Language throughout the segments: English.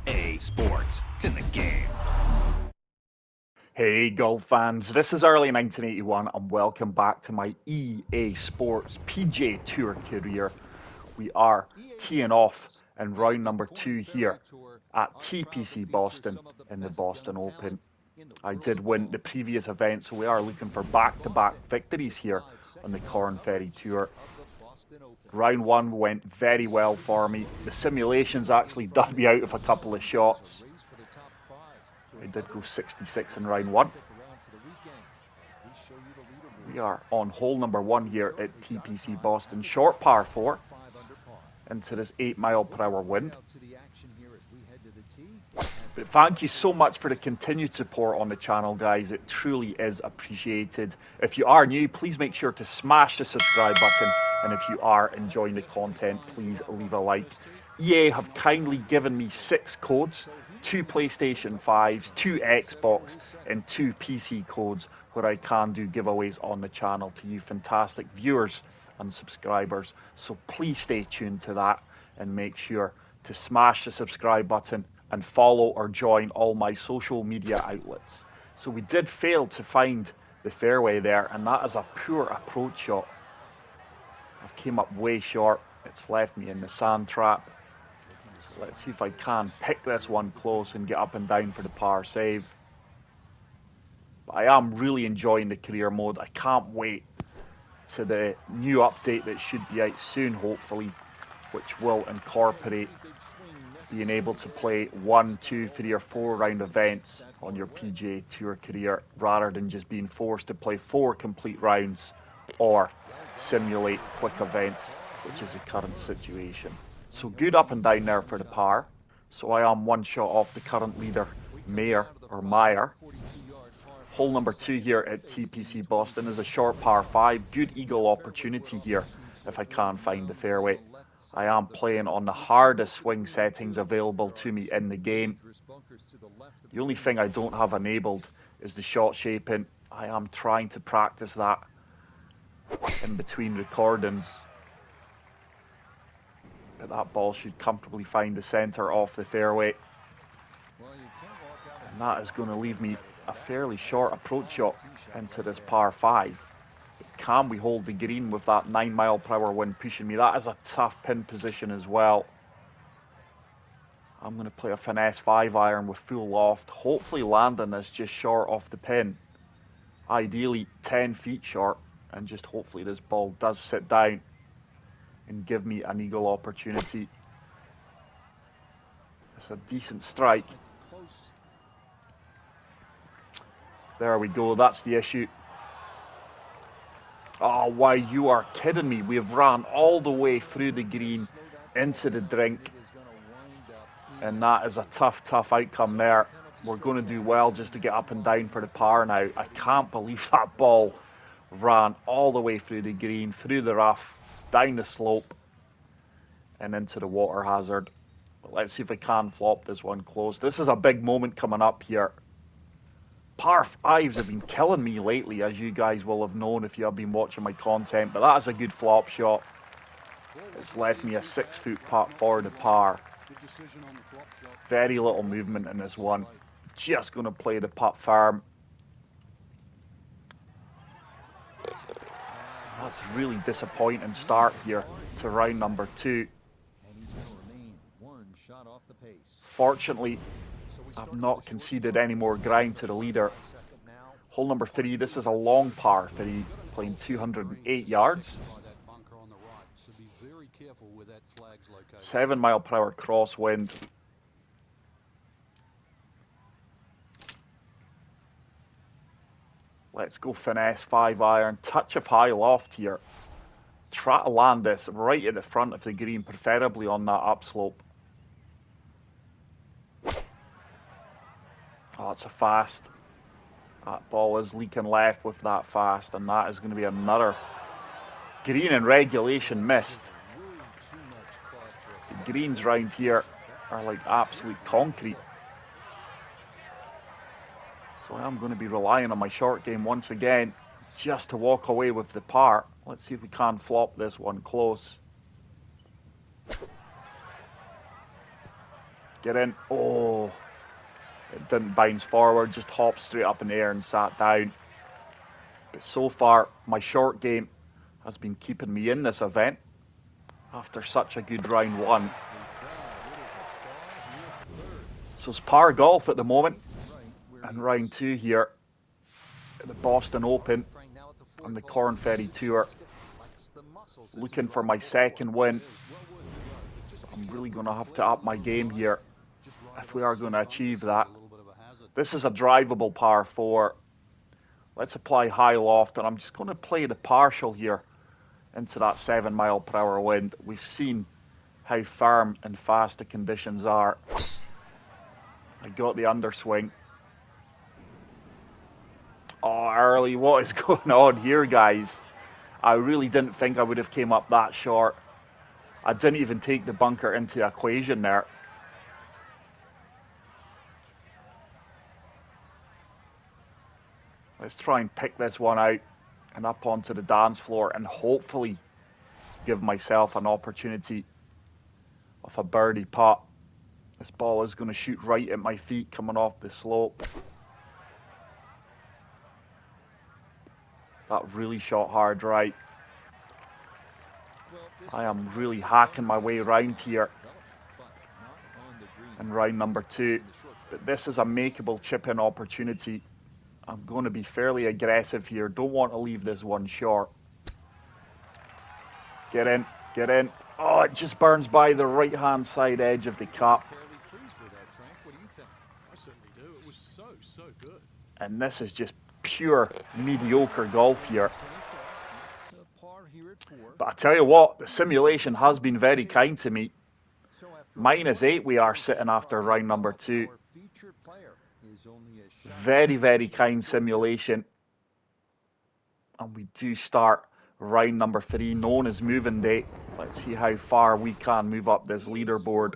EA Sports. It's in the game. Hey golf fans, this is early 1981 and welcome back to my EA Sports PGA Tour career. We are teeing off in round number 2 here at TPC Boston in the Boston Open. I did win the previous event, so we are looking for back-to-back victories here on the Korn Ferry Tour. Round 1 went very well for me. The simulations actually dug me out of a couple of shots. I did go 66 in round 1. We are on hole number 1 here at TPC Boston. Short par 4 into this 8-mile-per-hour wind. But thank you so much for the continued support on the channel, guys. It truly is appreciated. If you are new, please make sure to smash the subscribe button. And if you are enjoying the content, please leave a like. EA have kindly given me 6 codes, 2 PlayStation 5s, 2 Xbox, and 2 PC codes where I can do giveaways on the channel to you fantastic viewers and subscribers. So please stay tuned to that and make sure to smash the subscribe button and follow or join all my social media outlets. So we did fail to find the fairway there, and that is a poor approach shot. I've came up way short. It's left me in the sand trap. Let's see if I can pick this one close and get up and down for the par save. But I am really enjoying the career mode. I can't wait to the new update that should be out soon, hopefully, which will incorporate being able to play 1, 2, 3 or 4 round events on your PGA Tour career rather than just being forced to play 4 complete rounds or simulate quick events, which is the current situation. So good up and down there for the par. So I am 1 shot off the current leader, Meyer. Hole number 2 here at TPC Boston is a short par 5. Good eagle opportunity here if I can find the fairway. I am playing on the hardest swing settings available to me in the game. The only thing I don't have enabled is the shot shaping. I am trying to practice that in between recordings. But that ball should comfortably find the centre off the fairway. And that is going to leave me a fairly short approach shot into this par 5. Can we hold the green with that 9-mile-per-hour wind pushing me? That is a tough pin position as well. I'm going to play a finesse 5-iron with full loft. Hopefully landing this just short off the pin. Ideally 10 feet short. And just hopefully this ball does sit down and give me an eagle opportunity. It's a decent strike. There we go. That's the issue. Oh, why, you are kidding me. We have ran all the way through the green into the drink. And that is a tough outcome there. We're going to do well just to get up and down for the par now. I can't believe that ball ran all the way through the green, through the rough, down the slope, and into the water hazard. But let's see if I can flop this one close. This is a big moment coming up here. Par 5s have been killing me lately, as you guys will have known if you have been watching my content, but that is a good flop shot. It's left me a 6-foot putt for the par. Very little movement in this one. Just going to play the putt firm. That's a really disappointing start here to round number 2. Fortunately, I've not conceded any more ground to the leader. Hole number 3, this is a long par 3, playing 208 yards. 7-mile-per-hour crosswind. Let's go finesse 5-iron, touch of high loft here. Try to land this right at the front of the green, preferably on that upslope. Oh, it's a fast. That ball is leaking left with that fast, and that is going to be another green and regulation missed. The greens round here are like absolute concrete. So I am going to be relying on my short game once again just to walk away with the par. Let's see if we can flop this one close. Get in. Oh, it didn't bounce forward, just hopped straight up in the air and sat down. But so far, my short game has been keeping me in this event after such a good round one. So it's par golf at the moment, and round two here at the Boston Open on the Korn Ferry Tour. Looking for my second win. I'm really going to have to up my game here if we are going to achieve that. This is a drivable par 4. Let's apply high loft, and I'm just going to play the partial here into that 7 mile per hour wind. We've seen how firm and fast the conditions are. I got the underswing. Oh, early, what is going on here, guys? I really didn't think I would have came up that short. I didn't even take the bunker into the equation there. Let's try and pick this one out and up onto the dance floor and hopefully give myself an opportunity of a birdie putt. This ball is going to shoot right at my feet coming off the slope. That really shot hard right. I am really hacking my way around here in round number 2. But this is a makeable chip-in opportunity. I'm going to be fairly aggressive here. Don't want to leave this one short. Get in, get in. Oh, it just burns by the right-hand side edge of the cup. And this is just pure mediocre golf here. But I tell you what, the simulation has been very kind to me. -8 we are sitting after round number 2. Very, very kind simulation. And we do start round number 3, known as moving day. Let's see how far we can move up this leaderboard.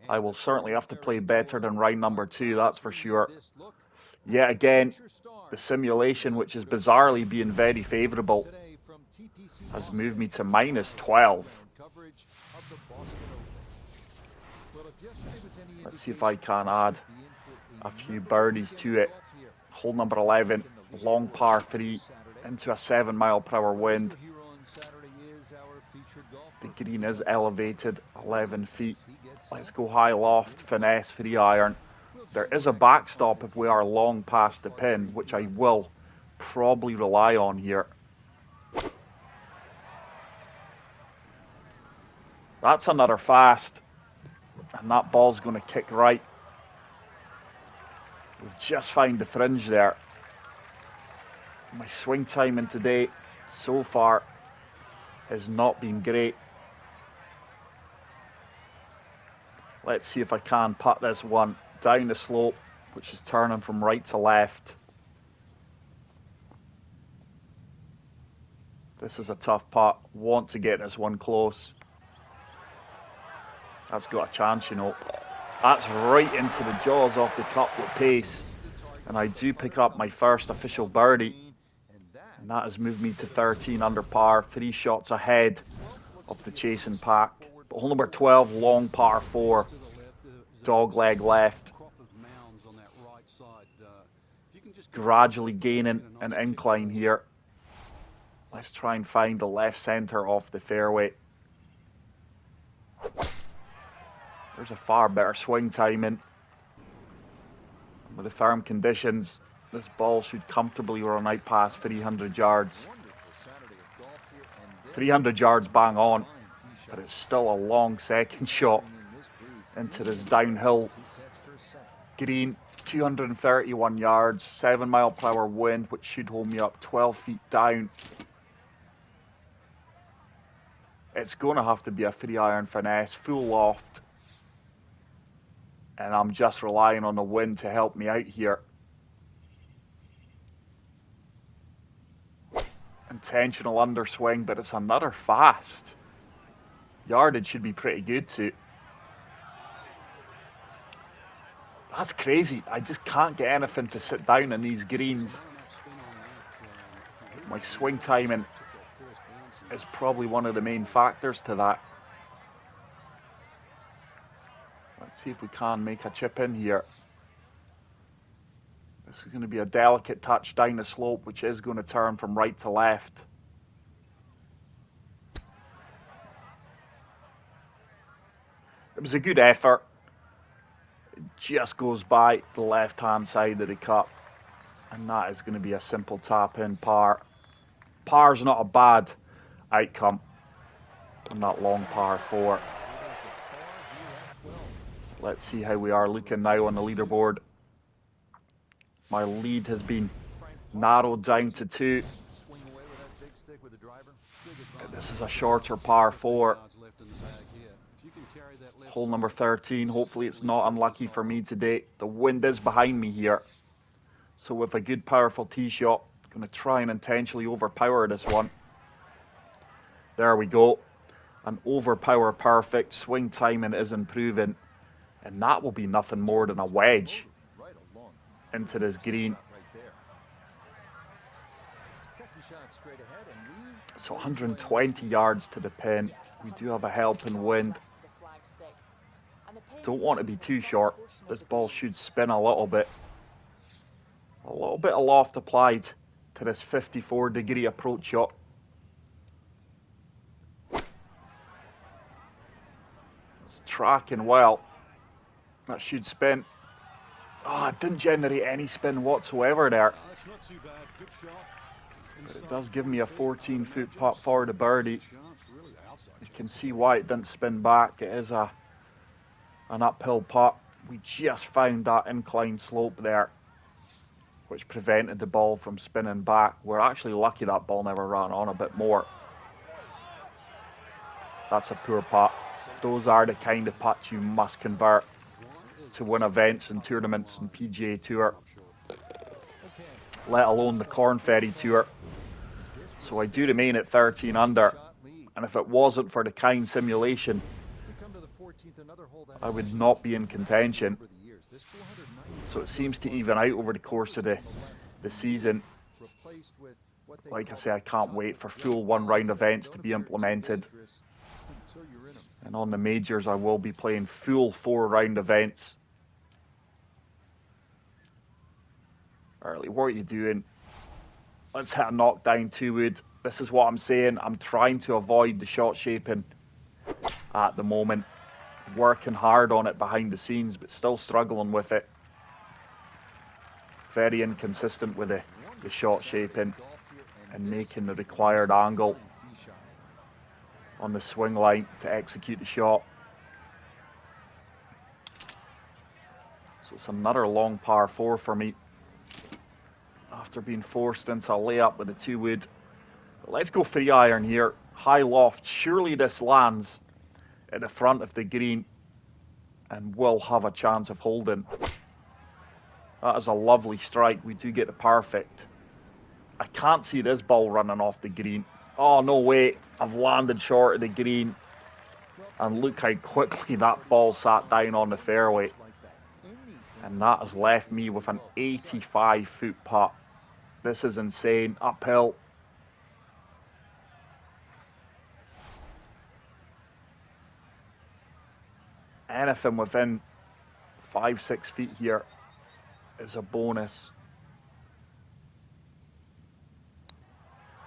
I will certainly have to play better than round number 2, that's for sure. Yet again, the simulation, which is bizarrely being very favourable, has moved me to -12. Let's see if I can add a few birdies to it. Hole number 11, long par 3 into a 7 mile per hour wind. The green is elevated 11 feet. Let's go high loft, finesse, 3 iron. There is a backstop if we are long past the pin, which I will probably rely on here. That's another fast, and that ball's going to kick right. We've just found the fringe there. My swing timing today so far has not been great. Let's see if I can putt this one down the slope, which is turning from right to left. This is a tough putt. Want to get this one close. That's got a chance, you know. That's right into the jaws off the cup with pace. And I do pick up my first official birdie. And that has moved me to 13 under par, 3 shots ahead of the chasing pack. But hole number 12, long par 4, dog leg left. Gradually gaining an incline here. Let's try and find the left centre off the fairway. There's a far better swing timing. With the firm conditions, this ball should comfortably run out past 300 yards. 300 yards bang on, but it's still a long second shot into this downhill green. 231 yards, 7 mile per hour wind, which should hold me up 12 feet down. It's going to have to be a 3 iron finesse, full loft. And I'm just relying on the wind to help me out here. Intentional underswing, but it's another fast. Yardage should be pretty good too. That's crazy. I just can't get anything to sit down in these greens. My swing timing is probably one of the main factors to that. See if we can make a chip in here. This is going to be a delicate touch down the slope, which is going to turn from right to left. It was a good effort. It just goes by the left-hand side of the cup. And that is going to be a simple tap-in par. Par's not a bad outcome on that long par 4. Let's see how we are looking now on the leaderboard. My lead has been narrowed down to 2. This is a shorter par 4. Hole number 13. Hopefully it's not unlucky for me today. The wind is behind me here. So with a good powerful tee shot, I'm going to try and intentionally overpower this one. There we go. An overpower perfect. Swing timing is improving. And that will be nothing more than a wedge into this green. So 120 yards to the pin. We do have a helping wind. Don't want to be too short. This ball should spin a little bit. A little bit of loft applied to this 54-degree approach shot. It's tracking well. That should spin. Oh, it didn't generate any spin whatsoever there. But it does give me a 14-foot putt for the birdie. You can see why it didn't spin back. It is an uphill putt. We just found that inclined slope there, which prevented the ball from spinning back. We're actually lucky that ball never ran on a bit more. That's a poor putt. Those are the kind of putts you must convert to win events and tournaments and PGA Tour, let alone the Korn Ferry Tour. So I do remain at 13 under, and if it wasn't for the kind simulation, I would not be in contention. So it seems to even out over the course of the season. Like I say, I can't wait for full one-round events to be implemented. And on the majors, I will be playing full 4-round events. Early, what are you doing? Let's hit a knockdown 2-wood. This is what I'm saying. I'm trying to avoid the shot shaping at the moment. Working hard on it behind the scenes, but still struggling with it. Very inconsistent with the shot shaping and making the required angle on the swing line to execute the shot. So it's another long par 4 for me, after being forced into a layup with a 2-wood. Let's go 3-iron here. High loft. Surely this lands at the front of the green and will have a chance of holding. That is a lovely strike. We do get the perfect. I can't see this ball running off the green. Oh, no way. I've landed short of the green. And look how quickly that ball sat down on the fairway. And that has left me with an 85-foot putt. This is insane. Uphill. Anything within 5-6 feet here is a bonus.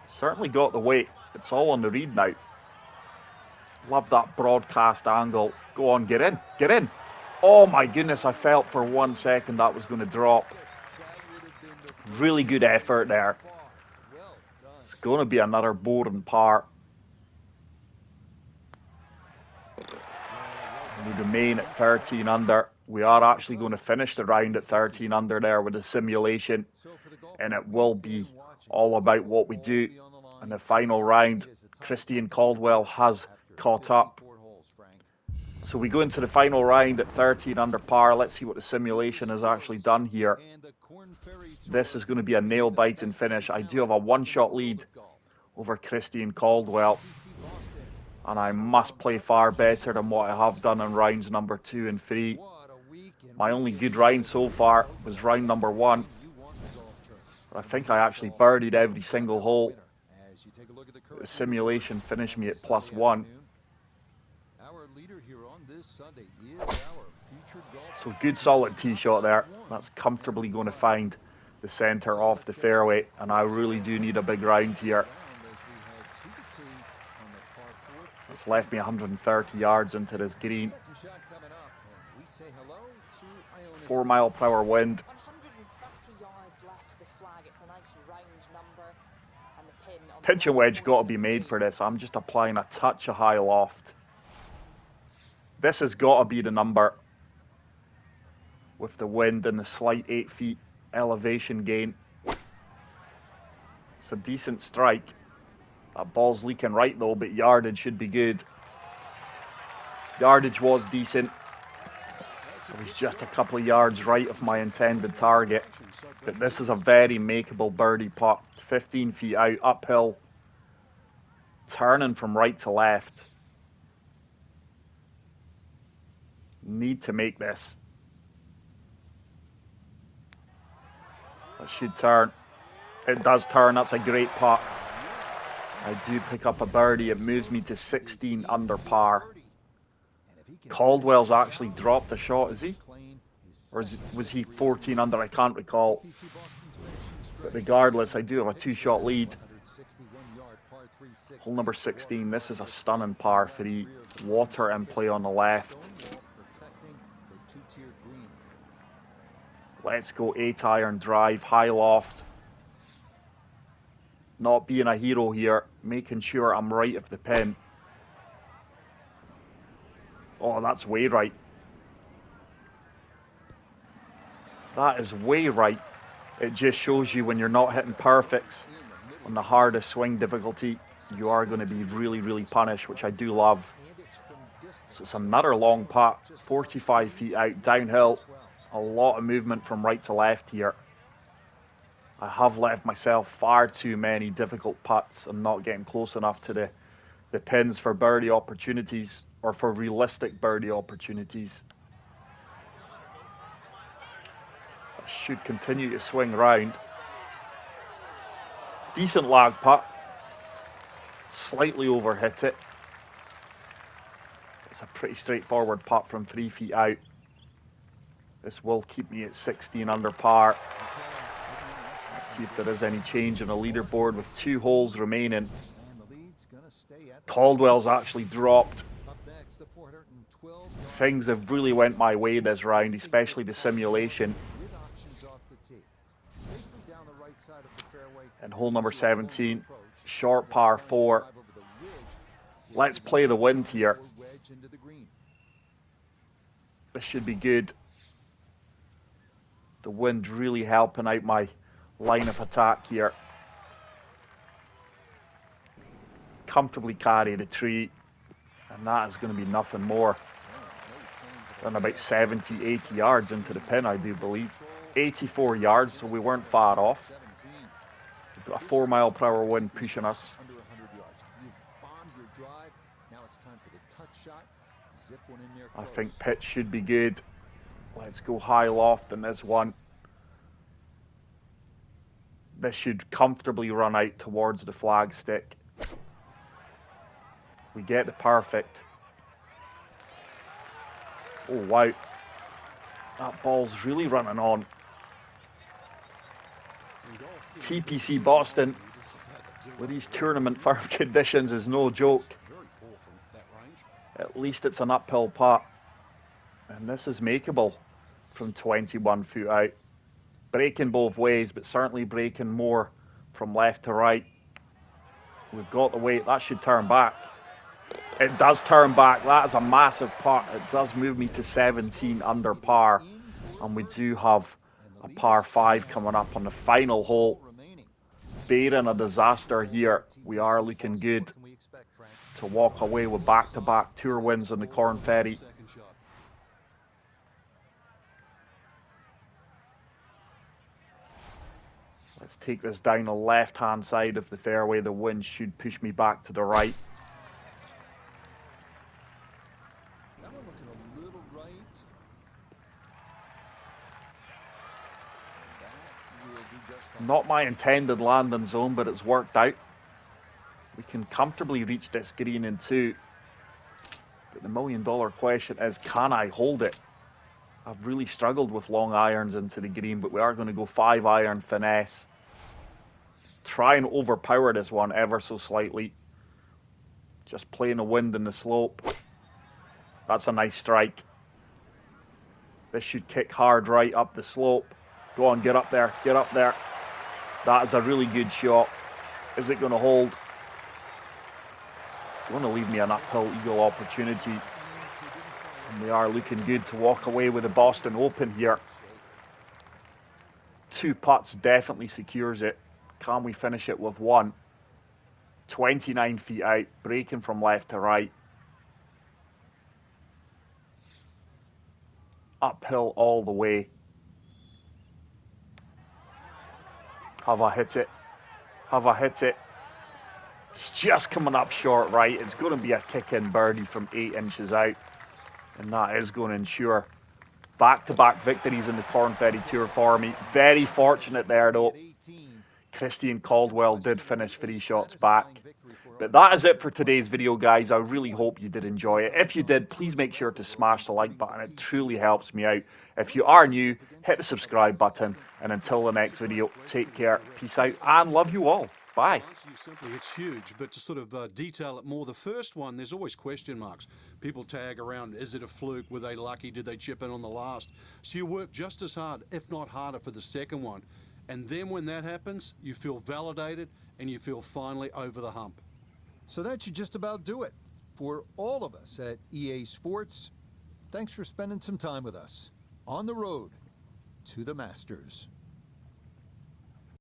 Certainly got the weight. It's all on the read now. Love that broadcast angle. Go on, get in. Get in. Oh my goodness, I felt for 1 second that was going to drop. Really good effort there. It's going to be another boring par. We remain at 13 under. We are actually going to finish the round at 13 under there with a simulation. And it will be all about what we do in the final round. Christian Caldwell has caught up. So we go into the final round at 13 under par. Let's see what the simulation has actually done here. This is going to be a nail-biting finish. I do have a 1-shot lead over Christian Caldwell. And I must play far better than what I have done in rounds number 2 and 3. My only good round so far was round number 1. I think I actually birdied every single hole. The simulation finished me at +1. So good solid tee shot there. That's comfortably going to find the center off the fairway, and I really do need a big round here. It's left me 130 yards into this green. 4 mile per hour wind. 130 yards left to the flag. It's a nice round number. And the pin on Pitch and wedge got to be made for this. I'm just applying a touch of high loft. This has got to be the number with the wind and the slight 8 feet elevation gain. It's a decent strike. That ball's leaking right though, but yardage should be good. Yardage was decent. It was just a couple of yards right of my intended target. But this is a very makeable birdie putt. 15 feet out, uphill. Turning from right to left. Need to make this. That should turn. It does turn. That's a great putt. I do pick up a birdie. It moves me to 16 under par. Caldwell's actually dropped a shot, is he? Or was he 14 under? I can't recall. But regardless, I do have a 2-shot lead. Hole number 16. This is a stunning par 3. Water in play on the left. Let's go 8-iron drive, high loft. Not being a hero here, making sure I'm right of the pin. Oh, that's way right. That is way right. It just shows you when you're not hitting perfects on the hardest swing difficulty, you are going to be really, really punished, which I do love. So it's another long putt, 45 feet out, downhill. A lot of movement from right to left here. I have left myself far too many difficult putts and not getting close enough to the pins for birdie opportunities, or for realistic birdie opportunities. I should continue to swing round. Decent lag putt. Slightly overhit it. It's a pretty straightforward putt from 3 feet out. This will keep me at 16 under par. Let's see if there is any change on the leaderboard with 2 holes remaining. Caldwell's actually dropped. Things have really went my way this round, especially the simulation. And hole number 17, short par 4. Let's play the wind here. This should be good. The wind really helping out my line of attack here. Comfortably carry the tree, and that is going to be nothing more than about 70, 80 yards into the pin, I do believe. 84 yards, so we weren't far off. We've got a 4 mile per hour wind pushing us. I think pitch should be good. Let's go high loft in this one. This should comfortably run out towards the flag stick. We get the perfect. Oh wow, that ball's really running on. TPC Boston with these tournament firm conditions is no joke. At least it's an uphill putt. And this is makeable from 21 foot out. Breaking both ways, but certainly breaking more from left to right. We've got the weight. That should turn back. It does turn back. That is a massive putt. It does move me to 17 under par. And we do have a par 5 coming up on the final hole. Bearing a disaster here, we are looking good to walk away with back-to-back tour wins on the Korn Ferry. Let's take this down the left-hand side of the fairway. The wind should push me back to the right. Not my intended landing zone, but it's worked out. We can comfortably reach this green in 2. But the million-dollar question is, can I hold it? I've really struggled with long irons into the green, but we are going to go 5-iron finesse. Try and overpower this one ever so slightly. Just playing the wind and the slope. That's a nice strike. This should kick hard right up the slope. Go on, get up there, get up there. That is a really good shot. Is it going to hold? It's going to leave me an uphill eagle opportunity. And they are looking good to walk away with the Boston Open here. 2 putts definitely secures it. Can we finish it with 1? 29 feet out, breaking from left to right. Uphill all the way. Have I hit it? Have I hit it? It's just coming up short right. It's going to be a kick-in birdie from 8 inches out. And that is going to ensure back-to-back victories in the Korn Ferry Tour for me. Very fortunate there, though. Christian Caldwell did finish 3 shots back. But that is it for today's video, guys. I really hope you did enjoy it. If you did, please make sure to smash the like button. It truly helps me out. If you are new, hit the subscribe button. And until the next video, take care, peace out, and love you all. Bye. Simply, it's huge, but to sort of detail it more, the first one, there's always question marks. People tag around, is it a fluke? Were they lucky? Did they chip in on the last? So you work just as hard, if not harder, for the second one. And then when that happens, you feel validated and you feel finally over the hump. So that should just about do it. For all of us at EA Sports, thanks for spending some time with us on the road to the Masters.